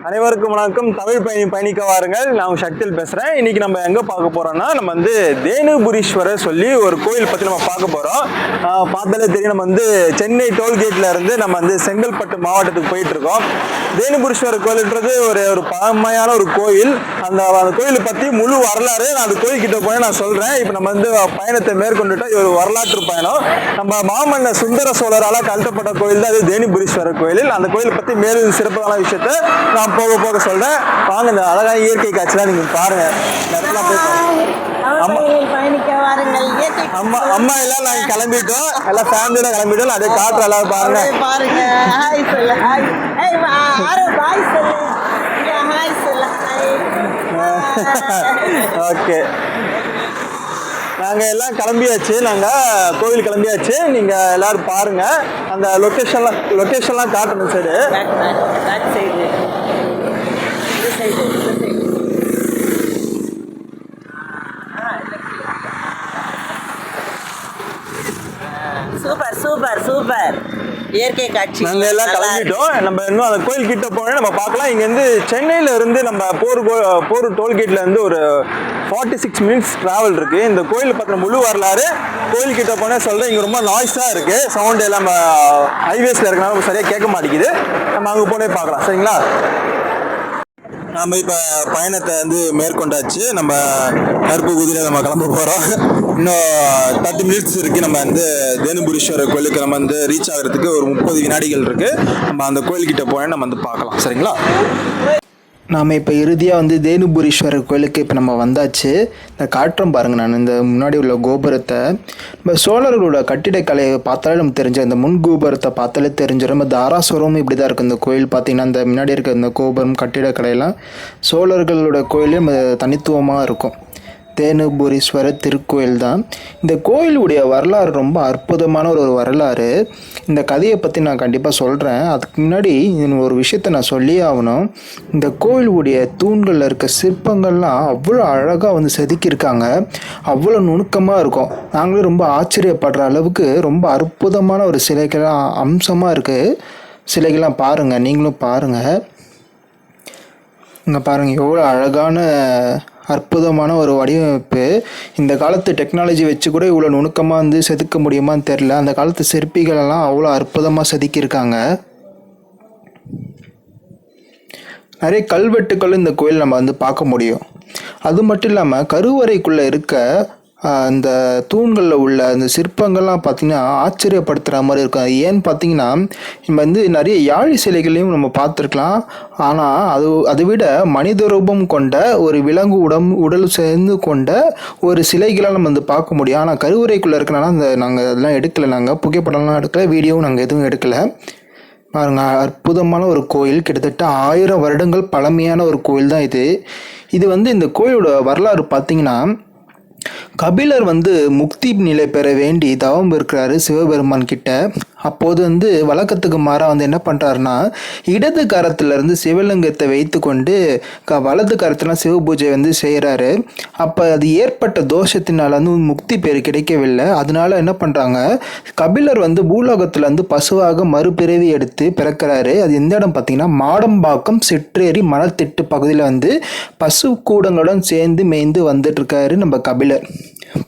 அனைவருக்கும் வணக்கம். தமிழ் பயணிக்க வாருங்கள். நான் சக்தியில் பேசுகிறேன். இன்றைக்கி நம்ம எங்கே பார்க்க போகிறோம்னா, நம்ம வந்து தேனுபுரீஸ்வரர் சொல்லி ஒரு கோயில் பற்றி நம்ம பார்க்க போகிறோம். பார்த்தாலே தெரியும், நம்ம வந்து சென்னை டோல்கேட்டில் இருந்து நம்ம வந்து செங்கல்பட்டு மாவட்டத்துக்கு போயிட்டுருக்கோம். தேனுபுரீஸ்வரர் கோயில்ன்றது ஒரு பழமையான ஒரு கோயில். அந்த கோயிலை பற்றி முழு வரலாறு நான் அந்த கோயில்கிட்ட போய் நான் சொல்கிறேன். இப்போ நம்ம வந்து பயணத்தை மேற்கொண்டுட்டோம். இது ஒரு வரலாற்று பயணம். நம்ம மாமன்னர் சுந்தர சோழரால் கட்டப்பட்ட கோயில் தான் அது தேனுபுரீஸ்வரர் கோயில். அந்த கோயிலை பற்றி மேலும் சிறப்பான விஷயத்தை நான் போக போக சொல்றேன். வாங்க, இந்த அழகான இயற்கை காட்சிலாம் நீங்க பாருங்க. அம்மா எல்லாம் நாங்க கிளம்பிட்டோம், எல்லாம் ஃபேமிலியோட கிளம்பிட்டோம். அதே காற்று எல்லாரும் பாருங்க. ஓகே, நாங்கள் எல்லாம் கிளம்பியாச்சு. நாங்கள் கோவில் கிளம்பியாச்சு. நீங்கள் எல்லோரும் பாருங்கள். அந்த லொக்கேஷன்லாம் காட்டணும். சைடு சூப்பர் சூப்பர் சூப்பர் இயற்கை காட்சி. நாங்கள் எல்லாம் கிளம்பிட்டோம். நம்ம இன்னும் அந்த கோயில் கிட்ட போனோம், நம்ம பார்க்கலாம். இங்கேருந்து சென்னையில இருந்து நம்ம போர் டோல்கேட்ல இருந்து ஒரு 46 மினிட்ஸ் டிராவல் இருக்கு. இந்த கோயில் பற்றின முழு வரலாறு கோயில் கிட்ட போனே சொல்றேன். இங்க ரொம்ப நாய்ஸா இருக்கு, சவுண்ட் எல்லாம் நம்ம ஹைவேஸ்ல இருக்கனால சரியா கேட்க மாட்டேங்குது. நம்ம அங்கே போனே பார்க்கலாம். சரிங்களா? நம்ம இப்போ பயணத்தை வந்து மேற்கொண்டாச்சு. நம்ம கருப்பு குதிரை நம்ம கிளம்ப போகிறோம். இன்னும் 30 மினிட்ஸ் இருக்குது. நம்ம வந்து தேனுபுரீஸ்வரர் கோயிலுக்கு நம்ம வந்து ரீச் ஆகிறதுக்கு ஒரு 30 வினாடிகள் இருக்குது. நம்ம அந்த கோயில்கிட்ட போனால் நம்ம வந்து பார்க்கலாம். சரிங்களா? நாம் இப்போ இறுதியாக வந்து தேனுபுரீஸ்வரர் கோயிலுக்கு இப்போ நம்ம வந்தாச்சு. இந்த காற்றம் பாருங்கள். நான் இந்த முன்னாடி உள்ள கோபுரத்தை, நம்ம சோழர்களோட கட்டிடக்கலையை பார்த்தாலே நமக்கு தெரிஞ்ச இந்த முன் கோபுரத்தை பார்த்தாலே தெரிஞ்சிடும். நம்ம தாராசுரமும் இப்படி தான் இருக்குது. இந்த கோயில் பார்த்திங்கன்னா இந்த முன்னாடி இருக்க இந்த கோபுரம் கட்டிடக்கலையெல்லாம் சோழர்களோட கோயிலே தனித்துவமாக இருக்கும். தேனுபுரீஸ்வரர் திருக்கோயில் தான். இந்த கோயிலுடைய வரலாறு ரொம்ப அற்புதமான ஒரு வரலாறு. இந்த கதையை பற்றி நான் கண்டிப்பாக சொல்கிறேன். அதுக்கு முன்னாடி ஒரு விஷயத்தை நான் சொல்லியே ஆகணும். இந்த கோயிலுடைய தூண்களில் இருக்க சிற்பங்கள்லாம் அவ்வளோ அழகாக வந்து செதுக்கியிருக்காங்க. அவ்வளோ நுணுக்கமாக இருக்கும். நாங்களும் ரொம்ப ஆச்சரியப்படுற அளவுக்கு ரொம்ப அற்புதமான ஒரு சிலைகள்லாம் அம்சமாக இருக்குது. சிலைகள்லாம் பாருங்கள், நீங்களும் பாருங்கள். இங்கே பாருங்கள், எவ்வளோ அழகான அற்புதமான ஒரு வடிவமைப்பு. இந்த காலத்து டெக்னாலஜி வச்சு கூட இவ்வளோ நுணுக்கமாக வந்து செதுக்க முடியுமான்னு தெரில. அந்த காலத்து சிற்பிகளெல்லாம் அவ்வளோ அற்புதமாக செதுக்கியிருக்காங்க. நிறைய கல்வெட்டுக்கள் இந்த கோயில் நம்ம வந்து பார்க்க முடியும். அது மட்டும் இல்லாமல் கருவறைக்குள்ளே இருக்க அந்த தூண்களில் உள்ள அந்த சிற்பங்கள்லாம் பார்த்திங்கன்னா ஆச்சரியப்படுத்துகிற மாதிரி இருக்கும். ஏன்னு பார்த்திங்கன்னா நம்ம வந்து நிறைய யாழி சிலைகளையும் நம்ம பார்த்துருக்கலாம். ஆனால் அதை விட மனித ரூபம் கொண்ட ஒரு விலங்கு உடல் சேர்ந்து கொண்ட ஒரு சிலைகளாக நம்ம வந்து பார்க்க முடியும். ஆனால் கருவறைக்குள்ளே இருக்கனால நாங்கள் அதெல்லாம் எடுக்கலை. நாங்கள் புகைப்படம்லாம் எடுக்கலை, வீடியோவும் நாங்கள் எதுவும் எடுக்கலை. பாருங்க, அற்புதமான ஒரு கோயில். கிட்டத்தட்ட 1000 வருடங்கள் பழமையான ஒரு கோயில் தான் இது. இது வந்து இந்த கோயிலோட வரலாறு பார்த்திங்கன்னா, கபிலர் வந்து முக்தி நிலை பெற வேண்டி தவம் இருக்கிறாரு சிவபெருமான் கிட்ட. அப்போது வந்து வழக்கத்துக்கு மாறாக வந்து என்ன பண்ணுறாருன்னா, இடது கரத்துலேருந்து சிவலிங்கத்தை வைத்து கொண்டு வலது கரத்துலாம் சிவ பூஜை வந்து செய்கிறாரு. அப்போ அது ஏற்பட்ட தோஷத்தினால் வந்து முக்தி பேர் கிடைக்கவில்லை. அதனால என்ன பண்ணுறாங்க, கபிலர் வந்து பூலோகத்தில் வந்து பசுவாக மறுபிறவி எடுத்து பிறக்கிறாரு. அது எந்த இடம் பார்த்திங்கன்னா, மாடம்பாக்கம் சிற்றேரி மணத்திட்டு பகுதியில் வந்து பசு கூடங்களுடன் சேர்ந்து மேய்ந்து வந்துட்டுருக்காரு நம்ம கபிலர்.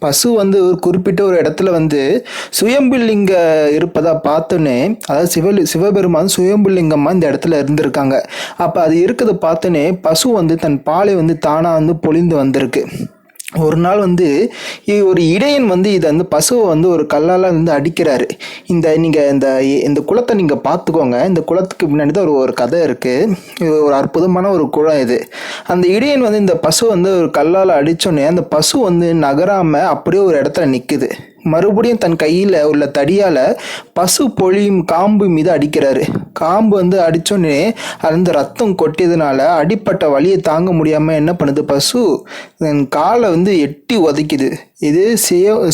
பசு வந்து ஒரு குறிப்பிட்ட ஒரு இடத்துல வந்து சுயம்புலிங்க இருப்பதா பார்த்தோன்னே, அதாவது சிவபெருமான் சுயம்புலிங்கமாக இந்த இடத்துல இருந்திருக்காங்க. அப்போ அது இருக்கிறத பார்த்தோன்னே பசு வந்து தன் பாலை வந்து தானாக வந்து பொழிந்து வந்திருக்கு. ஒரு நாள் வந்து ஒரு இடையன் வந்து இதை வந்து பசுவை வந்து ஒரு கல்லால் வந்து அடிக்கிறாரு. இந்த குளத்தை நீங்கள் பார்த்துக்கோங்க. இந்த குளத்துக்கு முன்னாடி தான் ஒரு கதை இருக்குது. இது ஒரு அற்புதமான ஒரு குளம் இது. அந்த இடையன் வந்து இந்த பசு வந்து ஒரு கல்லால் அடித்தோடனே அந்த பசு வந்து நகராமல் அப்படியே ஒரு இடத்துல நிற்குது. மறுபடியும் தன் கையில் உள்ள தடியால் பசு பொழியும் காம்பு மீது அடிக்கிறாரு. காம்பு வந்து அடித்தோடனே அந்த ரத்தம் கொட்டியதுனால அடிப்பட்ட வலியை தாங்க முடியாமல் என்ன பண்ணுது, பசு காலை வந்து எட்டி உதைக்குது. இது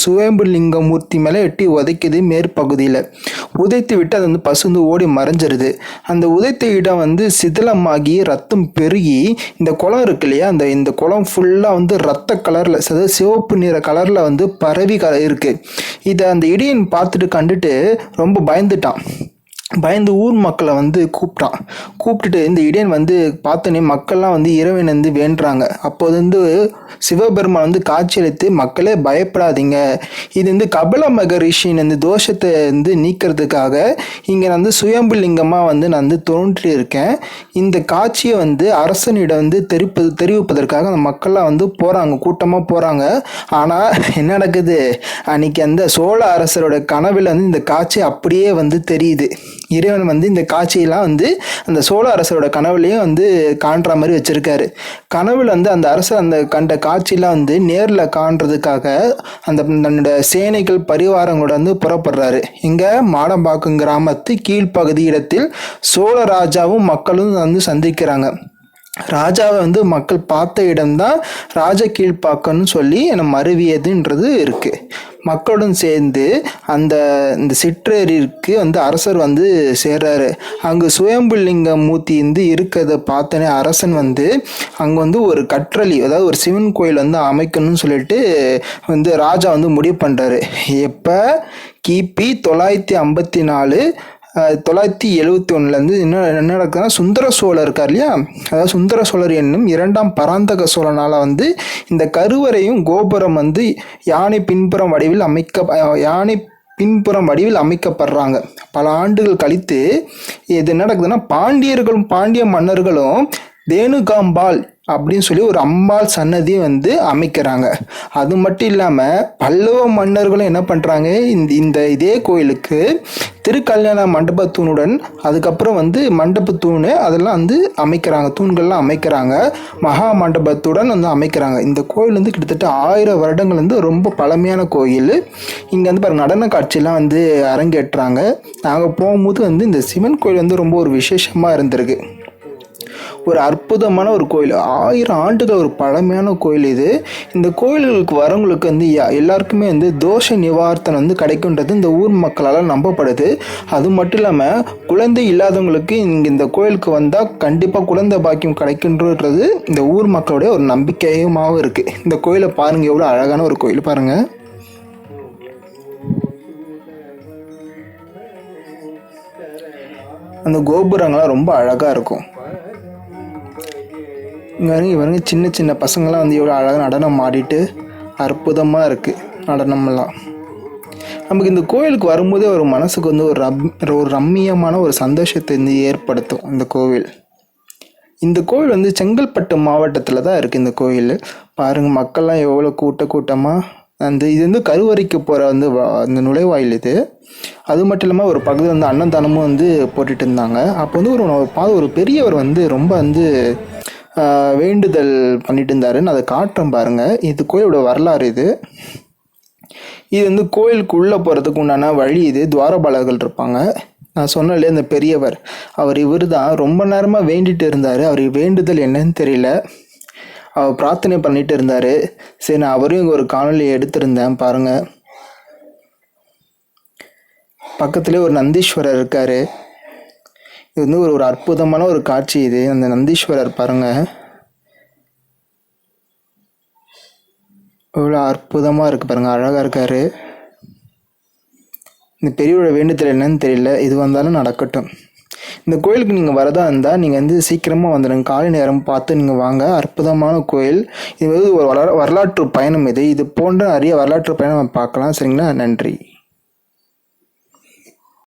சுயம்புலிங்கமூர்த்தி மேலே எட்டி உதைக்குது. மேற்பகுதியில் உதைத்து விட்டு அது வந்து பசு வந்து ஓடி மறைஞ்சிருது. அந்த உதைத்த இடம் வந்து சிதிலமாகி ரத்தம் பெருகி இந்த குளம் இருக்கு இல்லையா, இந்த குளம் ஃபுல்லாக வந்து ரத்த கலரில், அதாவது சிவப்பு நிற கலரில் வந்து பரவி இருக்குது. இதை அந்த இடியன் பார்த்துட்டு கண்டுட்டு ரொம்ப பயந்துட்டான். பயந்து ஊர் மக்களை வந்து கூப்பிட்டுட்டு இந்த இடையன் வந்து பார்த்தோன்னே மக்கள்லாம் வந்து இறைவன் வந்து வேண்டுறாங்க. அப்போது வந்து சிவபெருமான் வந்து காட்சியளித்து மக்களே பயப்படாதீங்க, இது வந்து கபில மகரிஷின் இந்த தோஷத்தை வந்து நீக்கிறதுக்காக இங்கே நான் வந்து சுயம்பு லிங்கமாக வந்து நான் வந்து தோன்றி இருக்கேன். இந்த காட்சியை வந்து அரசனிடம் வந்து தெரிவிப்பதற்காக அந்த மக்கள்லாம் வந்து போகிறாங்க, கூட்டமாக போகிறாங்க. ஆனால் என்ன நடக்குது, அன்னைக்கு அந்த சோழ அரசரோட கனவில் வந்து இந்த காட்சி அப்படியே வந்து தெரியுது. இறைவன் வந்து இந்த காட்சியெல்லாம் வந்து அந்த சோழ அரசரோட கனவுலையும் வந்து காண்ற மாதிரி வச்சிருக்காரு. கனவுல வந்து அந்த அரசர் அந்த கண்ட காட்சியெல்லாம் வந்து நேரில் காண்றதுக்காக அந்த தன்னோட சேனைகள் பரிவாரங்களோட வந்து புறப்படுறாரு. இங்க மாடம்பாக்கம் கிராமத்து கீழ்ப்பகுதி இடத்தில் சோழ ராஜாவும் மக்களும் வந்து சந்திக்கிறாங்க. ராஜாவை வந்து மக்கள் பார்த்த இடம்தான் ராஜ கீழ்ப்பாக்கம்னு சொல்லி நம்ம மருவியதுன்றது இருக்கு. மக்களுடன் சேர்ந்து இந்த சிற்றேரிக்கு வந்து அரசர் வந்து சேர்றாரு. அங்கு சுயம்புலிங்க மூர்த்தி வந்து இருக்கிறத பார்த்தனே அரசன் வந்து அங்கே வந்து ஒரு கற்றளி, அதாவது ஒரு சிவன் கோயில் வந்து அமைக்கணும்னு சொல்லிட்டு வந்து ராஜா வந்து முடிவு பண்ணுறாரு. எப்போ கிபி 954 971 என்ன நடக்குதுன்னா, சுந்தர சோழர் இருக்கார் இல்லையா, அதாவது சுந்தர சோழர் என்னும் 2ஆம் பராந்தக சோழனால் வந்து இந்த கருவறையும் கோபுரம் வந்து யானை பின்புறம் வடிவில் அமைக்கப்படுறாங்க. பல ஆண்டுகள் கழித்து இது நடக்குதுன்னா, பாண்டிய மன்னர்களும் தேனுகாம்பாள் அப்படின்னு சொல்லி ஒரு அம்பாள் சன்னதியை வந்து அமைக்கிறாங்க. அது மட்டும் இல்லாமல் பல்லவ மன்னர்களும் என்ன பண்ணுறாங்க, இதே கோயிலுக்கு திருக்கல்யாண மண்டபத்தூணுடன் அதுக்கப்புறம் வந்து மண்டபத்தூணு அதெல்லாம் வந்து அமைக்கிறாங்க, தூண்கள்லாம் அமைக்கிறாங்க, மகா மண்டபத்துடன் வந்து அமைக்கிறாங்க. இந்த கோயில் வந்து கிட்டத்தட்ட 1000 வருடங்கள் வந்து ரொம்ப பழமையான கோயில். இங்கே வந்து பாருங்கள், நடன காட்சியெல்லாம் வந்து அரங்கேற்றாங்க. நாங்கள் போகும்போது வந்து இந்த சிவன் கோயில் வந்து ரொம்ப ஒரு விசேஷமாக இருந்திருக்கு. ஒரு அற்புதமான ஒரு கோயில், 1000 ஆண்டுகள் ஒரு பழமையான கோயில் இது. இந்த கோயில்களுக்கு வரவங்களுக்கு வந்து எல்லாருக்குமே வந்து தோஷ நிவாரணம் வந்து கிடைக்குன்றது இந்த ஊர் மக்களால் நம்பப்படுது. அது மட்டும் இல்லாமல் குழந்தை இல்லாதவங்களுக்கு இங்கே இந்த கோயிலுக்கு வந்தால் கண்டிப்பாக குழந்தை பாக்கியம் கிடைக்குன்றது இந்த ஊர் மக்களுடைய ஒரு நம்பிக்கையுமாகவும் இருக்குது. இந்த கோயிலை பாருங்கள், எவ்வளோ அழகான ஒரு கோயில் பாருங்கள். அந்த கோபுரங்கள்லாம் ரொம்ப அழகாக இருக்கும். இவங்க சின்ன சின்ன பசங்களாம் வந்து எவ்வளோ அழகாக நடனம் ஆடிட்டு அற்புதமாக இருக்குது நடனமெல்லாம். நமக்கு இந்த கோயிலுக்கு வரும்போதே ஒரு மனசுக்கு வந்து ஒரு ரம்மியமான ஒரு சந்தோஷத்தை வந்து ஏற்படுத்தும். இந்த கோவில் வந்து செங்கல்பட்டு மாவட்டத்தில் தான் இருக்குது. இந்த கோயில் பாருங்கள், மக்கள்லாம் எவ்வளோ கூட்டமாக இது வந்து கருவறைக்கு போகிற வந்து அந்த நுழைவாயில் இது. அது மட்டும் இல்லாமல் ஒரு பகுதியில் வந்து அன்னதானமும் வந்து போட்டுட்டு இருந்தாங்க. அப்போ வந்து ஒரு பெரியவர் வந்து ரொம்ப வந்து வேண்டுதல் பண்ணிட்டு இருந்தாரு. நான் அதை காட்டுறேன் பாருங்கள். இது கோயிலோட வரலாறு. இது வந்து கோயிலுக்கு உள்ளே போகிறதுக்கு உண்டான வழி. இது துவாரபாலகர்கள் இருப்பாங்க. நான் சொன்னேன்ல, இந்த பெரியவர் இவர் தான் ரொம்ப நேரமாக வேண்டிட்டு இருந்தார். அவர் வேண்டுதல் என்னன்னு தெரியல, அவர் பிரார்த்தனை பண்ணிட்டு இருந்தார். சரி, நான் அவரையும் ஒரு காணொலி எடுத்திருந்தேன் பாருங்கள். பக்கத்துலேயே ஒரு நந்தீஸ்வரர் இருக்கார். இது வந்து ஒரு அற்புதமான ஒரு காட்சி. இது அந்த நந்தீஸ்வரர் பாருங்கள், இவ்வளோ அற்புதமாக இருக்குது பாருங்கள், அழகாக இருக்கார். இந்த பெரியவோட வேண்டுதல் என்னன்னு தெரியல, இது வந்தாலும் நடக்கட்டும். இந்த கோயிலுக்கு நீங்கள் வரதா இருந்தால் நீங்கள் வந்து சீக்கிரமாக வந்துடுங்க, காலை நேரம் பார்த்து நீங்கள் வாங்க. அற்புதமான கோயில். இது வந்து ஒரு வரலாற்று பயணம். இது போன்ற நிறைய வரலாற்று பயணம் பார்க்கலாம். சரிங்களா? நன்றி.